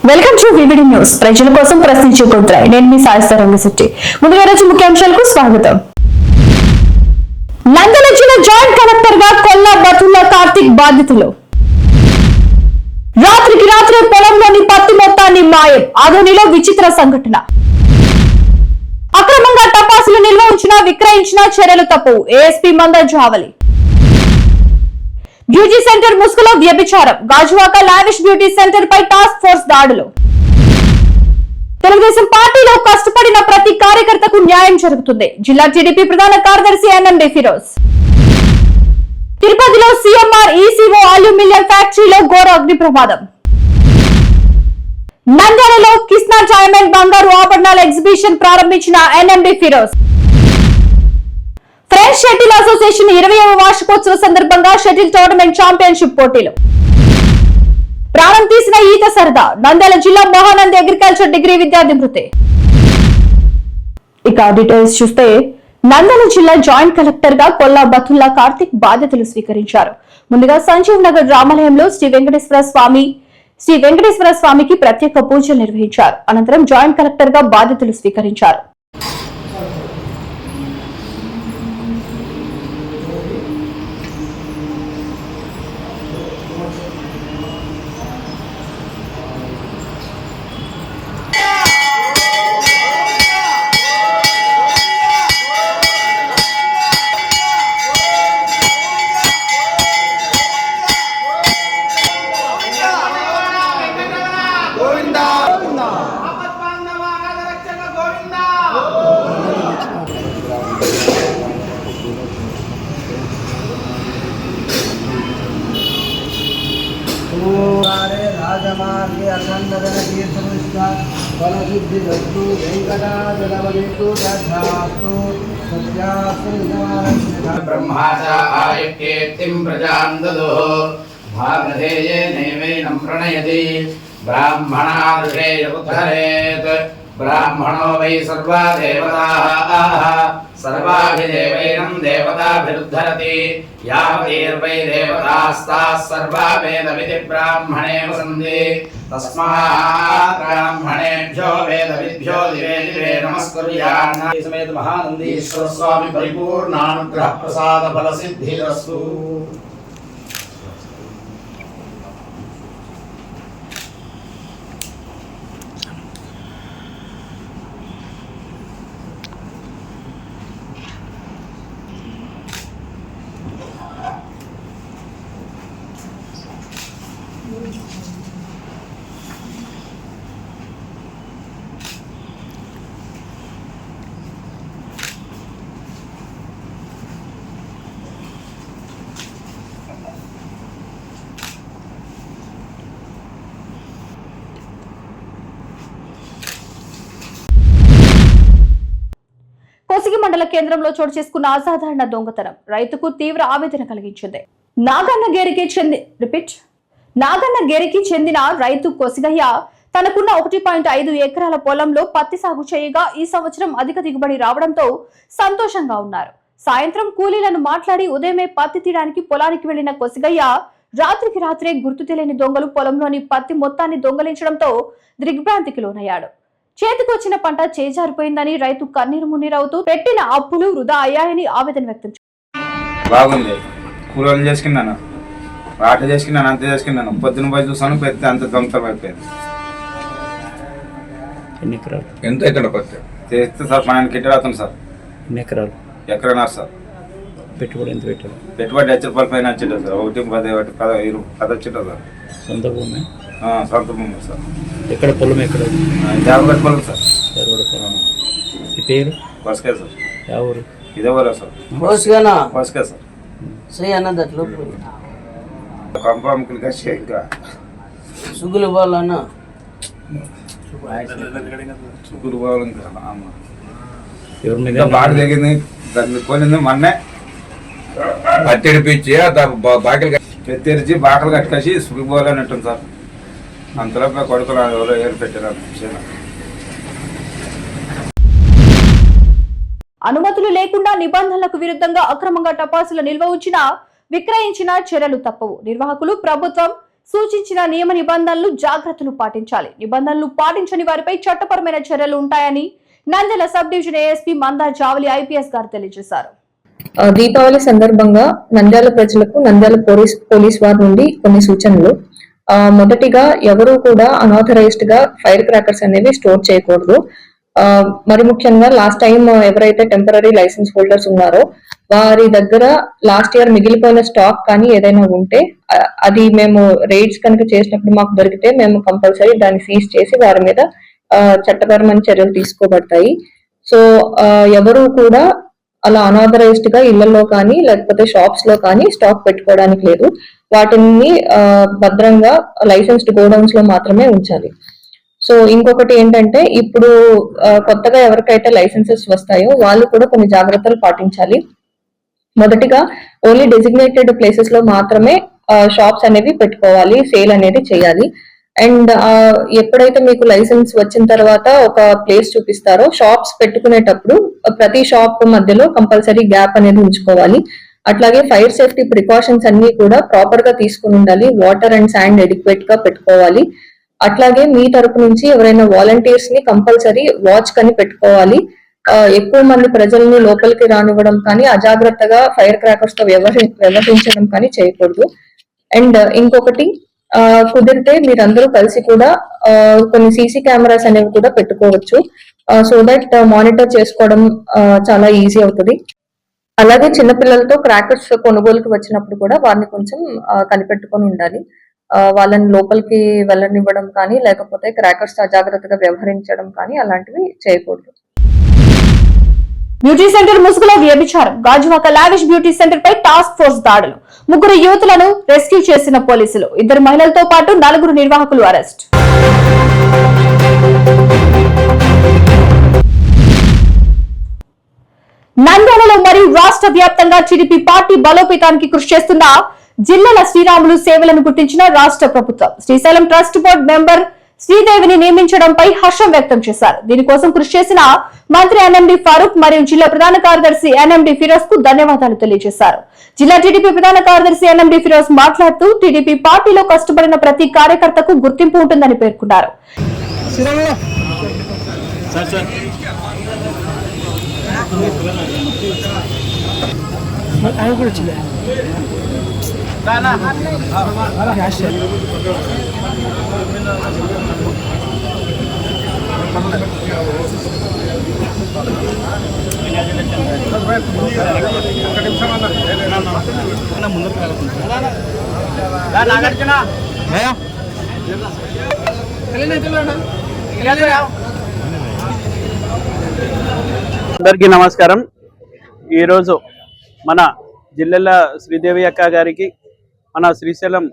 Welcome to VVD news. ప్రజల కోసం ప్రశ్నించే కుట్రాయ్. నేను మీ సాయిస్తా రంగశెట్టి. ముందుగా రోజు ముఖ్యాంశాలకు స్వాగతం. నంద్యాల జిల్లా జాయింట్ కలెక్టర్ గా కొల్లా బతుల్లా కార్తిక్ బాధ్యతలు. రాత్రికి రాత్రే పొలంలోని పత్తి మొత్తాన్ని మాయం. ఆదోనిలో విచిత్ర సంఘటన. అక్రమంగా టపాసులు నిల్వ ఉంచినా విక్రయించినా చర్యలు తప్పు. ఏఎస్పీ మంద జావలి. బ్యూటీ సెంటర్ ముసుగులో వ్యభిచారం. గాజువాక లావిష్ బ్యూటీ సెంటర్ పై టాస్క్ ఫోర్స్ దాడులు. తెలుగుదేశం పార్టీలో కష్టపడిన ప్రతి కార్యకర్తకు న్యాయం జరుగుతుంది. జిల్లా టీడీపీ ప్రధాన కార్యదర్శి ఎన్ఎండి ఫిరోజ్. తిరుపతిలో సీఎంఆర్ ఈసీఓ అల్యూమినియం ఫ్యాక్టరీలో ఘోర అగ్ని ప్రమాదం. నంద్యాలలో కృష్ణా డైమండ్ బంగారు ఆభరణాల ఎగ్జిబిషన్ ప్రారంభించిన NMD Feroz. French shuttle association 20వ వార్షికోత్సవ సందర్భంగా షటిల్ టోర్నమెంట్ ఛాంపియన్షిప్ పోటీలు. ప్రాణం తీసిన ఈత సరదా. నంద్యాల జిల్లా మహానంది అగ్రికల్చర్ డిగ్రీ విద్యార్థి మృతి. ఇక డీటెయిల్స్ చూస్తే, నంద్యాల జిల్లా జాయింట్ కలెక్టర్ గా కొల్లా బతుల్లా కార్తిక్ బాధ్యతలు స్వీకరించారు. ముందుగా సంజీవ్ నగర్ రామాలయంలో శ్రీ వెంకటేశ్వర స్వామికి ప్రత్యేక పూజలు నిర్వహించారు. అనంతరం జాయింట్ కలెక్టర్ గా బాధ్యతలు స్వీకరించారు. राजमार्गे अखंडगण तीर्थपुष्टा फलसिद्धिरस्तु वेंकटाचलवलितु तथास्तु सत्यास्तु ब्रह्माचा आयुक्येत्तिं प्रजां ददुः भागधेये नैवैनं प्रणयति ब्राह्मणार्षे उद्धरेत् ब्राह्मणो वै सर्वा देवताः सर्वाभिदेवैनं देवताभिरुद्धरति यावतीर्वै देवतास्ताः सर्वा वेदविधि ब्राह्मणे वसन्ति तस्मात् ब्राह्मणेभ्यो वेदविद्भ्यो दिवे दिवे नमस्कुर्यात् समेत महानन्दीश्वर स्वामी परिपूर्णानुग्रह प्रसाद फल सिद्धिरस्तु। కోసిగి మండల కేంద్రంలో చోటు చేసుకున్న అసాధారణ దొంగతనం రైతుకు తీవ్ర ఆవేదన కలిగించింది. నాగన్నగేరికి చెందిన రైతు కొసిగయ్య తనకున్న 1.5 ఎకరాల పొలంలో పత్తి సాగు చేయగా ఈ సంవత్సరం అధిక దిగుబడి రావడంతో సంతోషంగా ఉన్నారు. సాయంత్రం కూలీలను మాట్లాడి ఉదయమే పత్తి తీయడానికి పొలానికి వెళ్లిన కొసిగయ్య రాత్రికి రాత్రే గుర్తు తెలియని దొంగలు పొలంలోని పత్తి మొత్తాన్ని దొంగలించడంతో దిగ్భ్రాంతికి లోనయ్యాడు. చేతికొచ్చిన పంట చేజారిపోయిందని రైతు కన్నీరు మున్నీరవుతూ పెట్టిన అప్పులు వృధా అయ్యాయని ఆవేదన వ్యక్తం చేశారు. బాగుంది, కూరలు చేసుకున్నాను, ఆట చేసుకున్నాను, అంత చేసుకున్నాను. పొద్దున పోయి చూసాను, పెద్ద అంత దొంగతనం అయిపోయింది. ఎన్ని ఎకరాలు? ఎంత ఎక్కడ పత్తి చేస్తే సార్ 12 కింటాలు అవుతుంది సార్. ఎన్ని ఎకరాలు? ఎకరన్నారు సార్. పెట్టుబడి ఎంత పెట్టారు? పెట్టుబడి 1,00,000 రూపాయల పైన వచ్చింటుంది సార్. 1, 10, 10 వచ్చింటుంది సార్. సొంత భూమి? సొంత భూమి సార్. ఎక్కడ పొలం? ఎక్కడ? జాబ్ పొలం సార్. ఈ పేరు? వసకే సార్. ఎవరు? ఇదే ఊరా సార్. వసకే సార్. కంపముకులు కసి ఇంకా సుగులు పోవాలన్నా చుక్కులు పోవాలి. ఇంకా బాగా తగ్గింది, దాన్ని కొనింది మొన్నే పత్తెడిపించి బాకలు తెరిచి బాకలు కట్టేసి సుగ్గు పోవాలని ఉంటుంది సార్. అంతలో కొడుకులు ఎవరో ఏరు పెట్టారు. అనుమతులు లేకుండా నిబంధనలకు విరుద్ధంగా అక్రమంగా టపాసుల నిల్వ ఉంచినా విక్రయించిన చర్యలు తప్పవు. నిర్వాహకులు ప్రభుత్వం సూచించిన నియమ నిబంధనలు జాగ్రత్తలు పాటించాలి. నిబంధనలు పాటించని వారిపై చట్టపరమైన చర్యలు ఉంటాయని Nandyal sub division ASP Mandar Javali IPS గారు తెలియజేశారు. దీపావళి సందర్భంగా నంద్యాల ప్రజలకు నంద్యాల పోలీస్ వారి నుండి కొన్ని సూచనలు. మొదటిగా ఎవరు కూడా అనాథరైజ్డ్ గా ఫైర్ క్రాకర్స్ అనేవి స్టోర్ చేయకూడదు. మరి ముఖ్యంగా లాస్ట్ టైం ఎవరైతే టెంపరరీ లైసెన్స్ హోల్డర్స్ ఉన్నారో వారి దగ్గర లాస్ట్ ఇయర్ మిగిలిపోయిన స్టాక్ కానీ ఏదైనా ఉంటే అది మేము రైడ్స్ కనుక చేసినప్పుడు మాకు దొరికితే మేము కంపల్సరీ దాన్ని సీజ్ చేసి వారి మీద చట్టపరమైన చర్యలు తీసుకోబడతాయి. సో ఎవరు కూడా అలా అనాథరైజ్డ్ గా ఇళ్లలో కానీ లేకపోతే షాప్స్ లో కానీ స్టాక్ పెట్టుకోవడానికి లేదు. వాటిని భద్రంగా లైసెన్స్డ్ గోడౌన్స్ లో మాత్రమే ఉంచాలి. సో ఇంకొకటి ఏంటంటే ఇప్పుడు కొత్తగా ఎవరికైతే లైసెన్సెస్ వస్తాయో వాళ్ళు కూడా కొన్ని జాగ్రత్తలు పాటించాలి. మొదటిగా ఓన్లీ డెసిగ్నేటెడ్ ప్లేసెస్ లో మాత్రమే షాప్స్ అనేవి పెట్టుకోవాలి, సేల్ అనేది చేయాలి. అండ్ ఎప్పుడైతే మీకు లైసెన్స్ వచ్చిన తర్వాత ఒక ప్లేస్ చూపిస్తారో షాప్స్ పెట్టుకునేటప్పుడు ప్రతి షాప్ మధ్యలో కంపల్సరీ గ్యాప్ అనేది ఉంచుకోవాలి. అట్లాగే ఫైర్ సేఫ్టీ ప్రికాషన్స్ అన్ని కూడా ప్రాపర్ గా తీసుకుని ఉండాలి. వాటర్ అండ్ శాండ్ ఎడిక్వేట్ గా పెట్టుకోవాలి. అట్లాగే మీ తరపు నుంచి ఎవరైనా వాలంటీర్స్ ని కంపల్సరీ వాచ్ కని పెట్టుకోవాలి. ఎక్కువ మంది ప్రజల్ని లోపలికి రానివ్వడం కానీ అజాగ్రత్తగా ఫైర్ క్రాకర్స్ తో వ్యవహరించడం కానీ చేయకూడదు. అండ్ ఇంకొకటి కుదిరితే మీరందరూ కలిసి కూడా కొన్ని సీసీ కెమెరాస్ అనేవి కూడా పెట్టుకోవచ్చు. సో దట్ మానిటర్ చేసుకోవడం చాలా ఈజీ అవుతుంది. అలాగే చిన్నపిల్లలతో క్రాకర్స్ కొనుగోలుకి వచ్చినప్పుడు కూడా వారిని కొంచెం కనిపెట్టుకొని ఉండాలి. వాళ్ళని లోపలికి వెళ్ళనివ్వడం కానీ లేకపోతే క్రాకర్స్ అజాగ్రత్తగా వ్యవహరించడం కానీ అలాంటివి చేయకూడదు. బ్యూటీ సెంటర్ ముసుగులో వ్యభిచారం. గాజువాక లావిష్ బ్యూటీ సెంటర్ పై టాస్క్ ఫోర్స్ దాడులు. 3 యువతులను రెస్క్యూ చేసిన పోలీసులు. 2 మహిళలతో పాటు 4 నిర్వాహకులు అరెస్ట్. నంద్యాలలో మరియు రాష్ట్ర వ్యాప్తంగా టీడీపీ పార్టీ బలోపేతానికి కృషి చేస్తున్న జిల్లాల శ్రీరాములు సేవలను గుర్తించిన రాష్ట్ర ప్రభుత్వం శ్రీశైలం ట్రస్ట్ బోర్డు మెంబర్ శ్రీదేవిని నియమించడంపై హర్షం వ్యక్తం చేశారు. దీనికోసం కృషి చేసిన మంత్రి ఎన్ఎండి ఫారూక్ మరియు జిల్లా ప్రధాన కార్యదర్శి ఎన్ఎండి ఫిరోజ్ కు ధన్యవాదాలు తెలియజేశారు. జిల్లా టీడీపీ ప్రధాన కార్యదర్శి ఎన్ఎండి ఫిరోజ్ మాట్లాడుతూ టీడీపీ పార్టీలో కష్టపడిన ప్రతి కార్యకర్తకు గుర్తింపు ఉంటుందని పేర్కొన్నారు. అందరికీ నమస్కారం. ఈరోజు మన జిల్లాల శ్రీదేవి అక్క గారికి మన శ్రీశైలం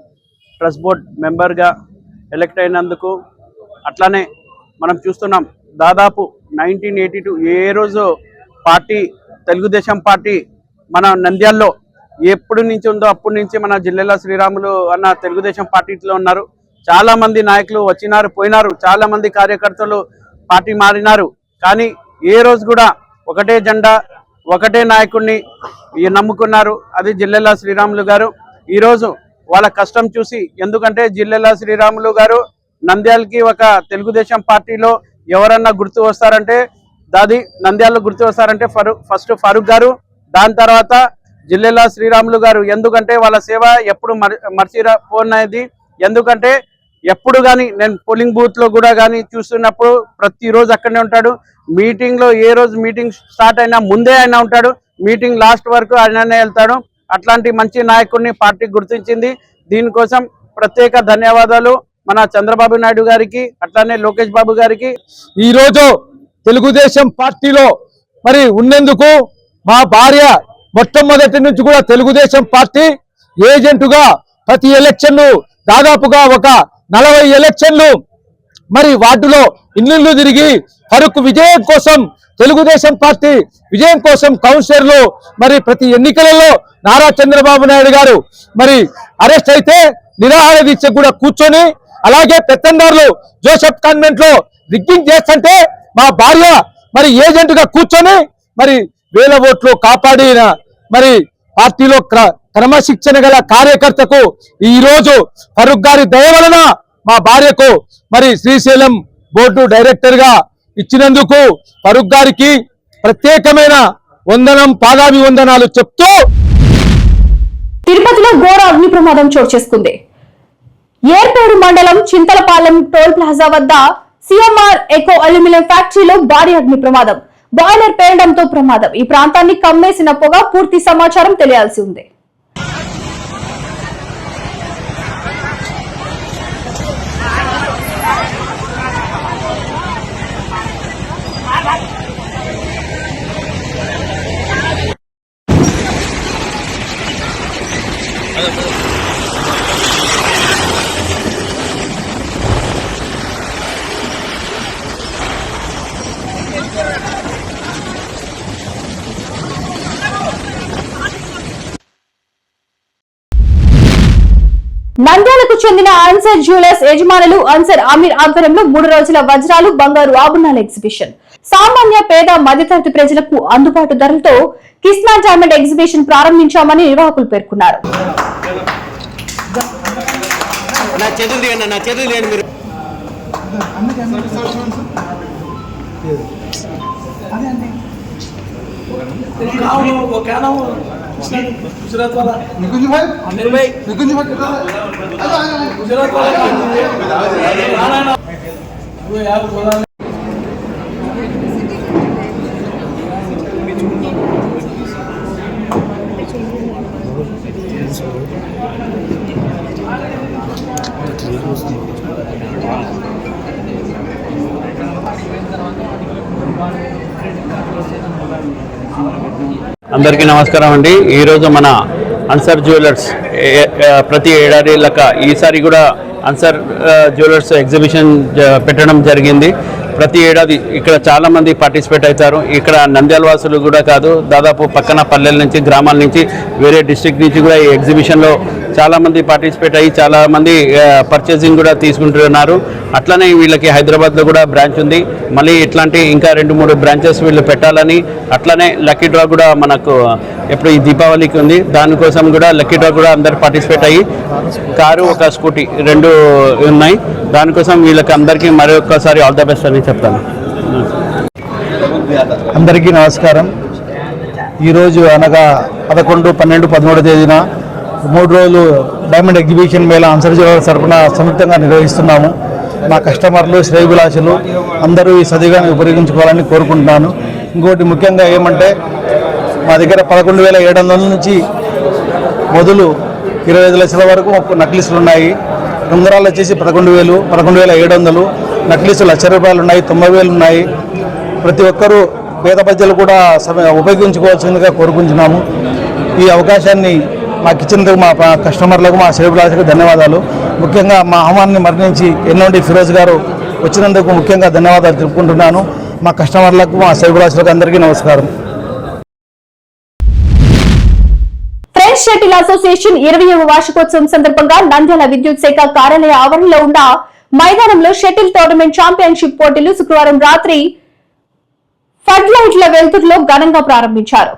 ట్రస్ట్ బోర్డ్ మెంబర్గా ఎలక్ట్ అయినందుకు, అట్లానే మనం చూస్తున్నాం దాదాపు 1982 ఏ రోజు పార్టీ తెలుగుదేశం పార్టీ మన నంద్యాల్లో ఎప్పటి నుంచి ఉందో అప్పటి నుంచి మన జిల్లాల శ్రీరాములు అన్న తెలుగుదేశం పార్టీలో ఉన్నారు. చాలా మంది నాయకులు వచ్చినారు, పోయినారు, చాలా మంది కార్యకర్తలు పార్టీ మారినారు. కానీ ఏ రోజు కూడా ఒకటే జెండా ఒకటే నాయకుడిని నమ్ముకున్నారు, అది జిల్లాల శ్రీరాములు గారు. ఈరోజు వాళ్ళ కష్టం చూసి, ఎందుకంటే జిల్లాల శ్రీరాములు గారు నంద్యాలకి ఒక తెలుగుదేశం పార్టీలో ఎవరన్నా గుర్తు వస్తారంటే దాది నంద్యాలలో గుర్తు వస్తారంటే ఫస్ట్ ఫారూక్ గారు, దాని తర్వాత జిల్లాల శ్రీరాములు గారు. ఎందుకంటే వాళ్ళ సేవ ఎప్పుడు మర్చిపోనేది. ఎందుకంటే ఎప్పుడు కానీ నేను పోలింగ్ బూత్ లో కూడా కానీ చూస్తున్నప్పుడు ప్రతిరోజు అక్కడనే ఉంటాడు. మీటింగ్ లో ఏ రోజు మీటింగ్ స్టార్ట్ అయినా ముందే ఆయన ఉంటాడు, మీటింగ్ లాస్ట్ వరకు ఆయననే వెళ్తాడు. అట్లాంటి మంచి నాయకుడిని పార్టీ గుర్తించింది. దీనికోసం ప్రత్యేక ధన్యవాదాలు మన చంద్రబాబు నాయుడు గారికి, అట్లానే లోకేష్ బాబు గారికి. ఈరోజు తెలుగుదేశం పార్టీలో మరి ఉన్నందుకు మా భార్య మొట్టమొదటి నుంచి కూడా తెలుగుదేశం పార్టీ ఏజెంటుగా ప్రతి ఎలక్షన్లు దాదాపుగా ఒక 40 ఎలక్షన్లు మరి వార్డులో ఇల్లు తిరిగి ఫరూక్ విజయం కోసం, తెలుగుదేశం పార్టీ విజయం కోసం కౌన్సిలర్లు మరి ప్రతి ఎన్నికలలో నారా చంద్రబాబు నాయుడు గారు మరి అరెస్ట్ అయితే నిరాహార దీక్ష కూడా కూర్చొని, అలాగే పెత్తందారులు జోసెఫ్ కాన్వెంట్ లో రిగ్గింగ్ చేస్తుంటే మా భార్య మరి ఏజెంట్ గా కూర్చొని మరి 1000 ఓట్లు కాపాడిన మరి పార్టీలో క్రమశిక్షణ గల కార్యకర్తకు ఈ రోజు ఫరూక్ గారి దయ వలన మా భార్యకు మరి శ్రీశైలం బోర్డు డైరెక్టర్ గా ఇచ్చినందుకు ఫరూక్ గారికి ప్రత్యేకమైన పాదాభివందనాలు చెప్తూ తిరుపతిలో ఘోర అగ్ని ప్రమాదం చోటు చేసుకుంది. ఏర్పేడు మండలం చింతలపాలెం టోల్ ప్లాజా వద్ద సిఎంఆర్ ఎకో అల్యూమినియం ఫ్యాక్టరీలో భారీ అగ్ని ప్రమాదం. బాయిలర్ పేలడంతో ప్రమాదం. ఈ ప్రాంతాన్ని కమ్మేసిన పొగ. పూర్తి సమాచారం తెలియాల్సి ఉంది. నంద్యాలకు చెందిన అన్సర్ జ్యువెలర్స్ యజమానులు అన్సర్ అమీర్ ఆధ్వర్యంలో 3 రోజుల వజ్రాలు బంగారు ఆభరణాల ఎగ్జిబిషన్. సామాన్య పేద మధ్యతరగతి ప్రజలకు అందుబాటు ధరలతో కృష్ణా డైమండ్ ఎగ్జిబిషన్ ప్రారంభించామని నిర్వాహకులు పేర్కొన్నారు. गुजरात वाला निकुंज भाई निकुंज भाई गुजरात वाला वो यार बोला అందరికీ నమస్కారం అండి. ఈరోజు మన అన్సర్ జ్యువెలర్స్ ప్రతి ఏడాది లెక్క ఈసారి కూడా అన్సర్ జ్యువెలర్స్ ఎగ్జిబిషన్ పెట్టడం జరిగింది. ప్రతి ఏడాది ఇక్కడ చాలామంది పార్టిసిపేట్ అవుతారు. ఇక్కడ నంద్యాల వాసులు కూడా కాదు, దాదాపు పక్కన పల్లెల నుంచి గ్రామాల నుంచి వేరే డిస్ట్రిక్ట్ నుంచి కూడా ఈ ఎగ్జిబిషన్లో చాలామంది పార్టిసిపేట్ అయ్యి చాలామంది పర్చేసింగ్ కూడా తీసుకుంటున్నారు. అట్లనే వీళ్ళకి హైదరాబాద్లో కూడా బ్రాంచ్ ఉంది. మళ్ళీ ఇట్లాంటి ఇంకా 2-3 బ్రాంచెస్ వీళ్ళు పెట్టాలని, అట్లనే లక్కీ డ్రా కూడా మనకు ఎప్పుడు ఈ దీపావళికి ఉంది, దానికోసం కూడా లక్కీ డ్రా కూడా అందరు పార్టిసిపేట్ అయ్యి కారు ఒక స్కూటీ 2 ఉన్నాయి. దానికోసం వీళ్ళకి అందరికీ మరొకసారి ఆల్ ద బెస్ట్ అని చెప్తాను. అందరికీ నమస్కారం. ఈరోజు అనగా 11, 12, 13 తేదీన 3 రోజులు diamond exhibition mela Ansar jewellers తరఫున సంయుక్తంగా నిర్వహిస్తున్నాము. మా కస్టమర్లు, శ్రేయభిలాషులు అందరూ ఈ సదిగాన్ని ఉపయోగించుకోవాలని కోరుకుంటున్నాను. ఇంకోటి ముఖ్యంగా ఏమంటే మా దగ్గర 11,700 నుంచి మొదలు 25 లక్షల వరకు నక్లీసులు ఉన్నాయి. ఉంగరాలు వచ్చేసి 11,000, 11,700, నక్లీసులు ₹1,00,000 ఉన్నాయి, 90,000 ఉన్నాయి. ప్రతి ఒక్కరూ పేద ప్రజలు కూడా ఉపయోగించుకోవాల్సిందిగా కోరుకుంటున్నాము. ఈ అవకాశాన్ని మాకు ఇచ్చినందుకు మా కస్టమర్లకు, మా శ్రేయభిలాషులకు ధన్యవాదాలు. ముఖ్యంగా మా ఆహ్వాన్ని మరణించి ఎన్నోంటి ఫిరోజ్ గారు వచ్చినందుకు ముఖ్యంగా ధన్యవాదాలు తెలుపుకుంటున్నాను. మా కస్టమర్లకు, మా శ్రేయభిలాషులకు అందరికీ నమస్కారం. ఫ్రెంచ్ షటిల్ అసోసియేషన్ 20వ వార్షికోత్సవం సందర్భంగా నంద్యాల విద్యుత్ శాఖ కార్యాలయ ఆవరణలో ఉన్న మైదానంలో షటిల్ టోర్నమెంట్ ఛాంపియన్షిప్ పోటీలు శుక్రవారం రాత్రి ఫడ్ లైట్ల వెలుతురులో ఘనంగా ప్రారంభించారు.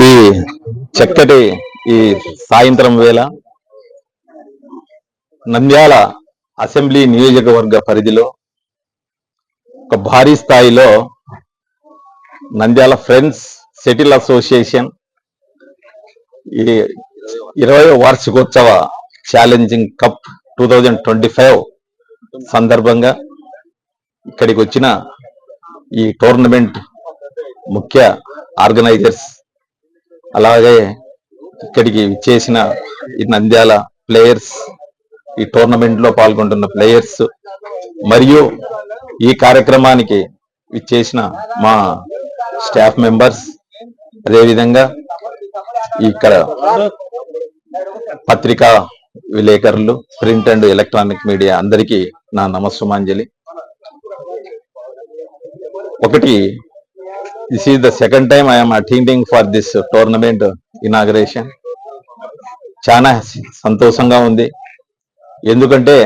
ఈ చక్కటి ఈ సాయంత్రం వేళ నంద్యాల అసెంబ్లీ నియోజకవర్గ పరిధిలో ఒక భారీ స్థాయిలో నంద్యాల ఫ్రెండ్స్ షటిల్ అసోసియేషన్ ఈ 20వ వార్షికోత్సవ ఛాలెంజింగ్ కప్ 2025 సందర్భంగా ఇక్కడికి వచ్చిన ఈ టోర్నమెంట్ ముఖ్య ఆర్గనైజర్స్, అలాగే ఇక్కడికి చేసిన ఈ నంద్యాల ప్లేయర్స్, ఈ టోర్నమెంట్ లో పాల్గొంటున్న ప్లేయర్స్, మరియు ఈ కార్యక్రమానికి ఇచ్చేసిన మా స్టాఫ్ మెంబర్స్, అదేవిధంగా ఇక్కడ పత్రికా విలేకరులు, ప్రింట్ అండ్ ఎలక్ట్రానిక్ మీడియా అందరికీ నా నమస్సుమాంజలి. ఒకటి, this is the second time I am attending for this tournament inauguration. చాలా సంతోషంగా ఉంది. ఎందుకంటే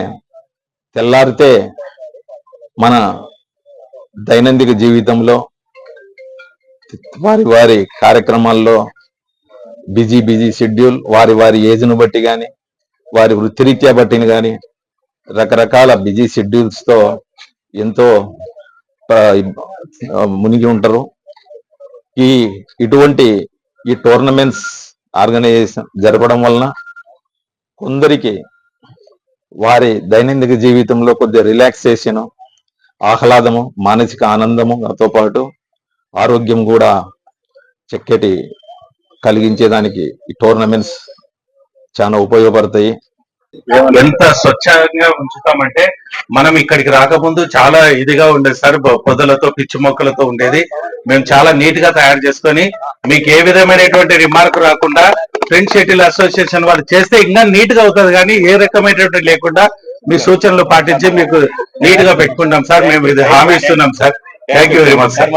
తెల్లారితే మన దైనందిక జీవితంలో వారి వారి కార్యక్రమాల్లో బిజీ షెడ్యూల్, వారి ఏజ్ను బట్టి కానీ వారి వృత్తిరీత్యా బట్టిని కానీ రకరకాల బిజీ షెడ్యూల్స్తో ఎంతో మునిగి ఉంటారు. ఇటువంటి టోర్నమెంట్స్ ఆర్గనైజేషన్ జరపడం వలన కొందరికి వారి దైనందిక జీవితంలో కొద్దిగా రిలాక్సేషన్, ఆహ్లాదము, మానసిక ఆనందముతో పాటు ఆరోగ్యం కూడా చక్కటి కలిగించేదానికి ఈ టోర్నమెంట్స్ చాలా ఉపయోగపడతాయి. ఎంత స్వచ్ఛంగా ఉంచుతామంటే మనం ఇక్కడికి రాకముందు చాలా ఇదిగా ఉండేది సార్, పొదలతో పిచ్చి మొక్కలతో ఉండేది. మేము చాలా నీట్ గా తయారు చేసుకొని మీకు ఏ విధమైనటువంటి రిమార్క్ రాకుండా ఫ్రెండ్స్ షటిల్ అసోసియేషన్ వాళ్ళు చేస్తే ఇంకా నీట్ గా అవుతుంది, కానీ ఏ రకమైనటువంటి లేకుండా మీ సూచనలు పాటించి మీకు నీట్ గా పెట్టుకుంటాం సార్. మేము ఇది హామీ ఇస్తున్నాం sir. Thank you very much sir.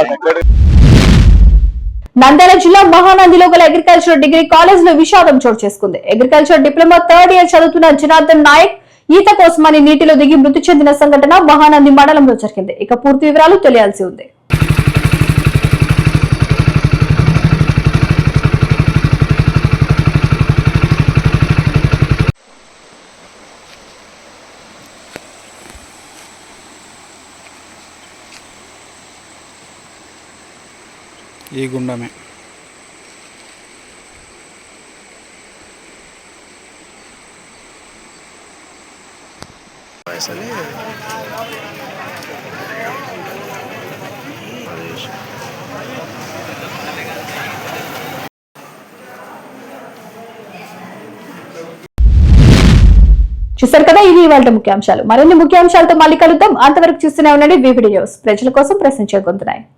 Nandyal జిల్లా మహానందిలో గల అగ్రికల్చర్ డిగ్రీ కాలేజ్ లో విషాదం చోటు చేసుకుంది. అగ్రికల్చర్ డిప్లొమా 3rd ఇయర్ చదువుతున్న జనార్దన్ నాయక్ ఈత కోసమని నీటిలో దిగి మృతి చెందిన సంఘటన మహానంది మండలంలో జరిగింది. ఇక పూర్తి వివరాలు తెలియాల్సి ఉంది. ఈ గుండమే చూసారు కదా, ఇది ఇవాళ ముఖ్యాంశాలు. మరిన్ని ముఖ్యాంశాలతో మళ్ళీ కలుద్దాం. అంతవరకు చూస్తూనే ఉండండి VVD న్యూస్, ప్రజల కోసం ప్రశ్నించే గొంతునాయి.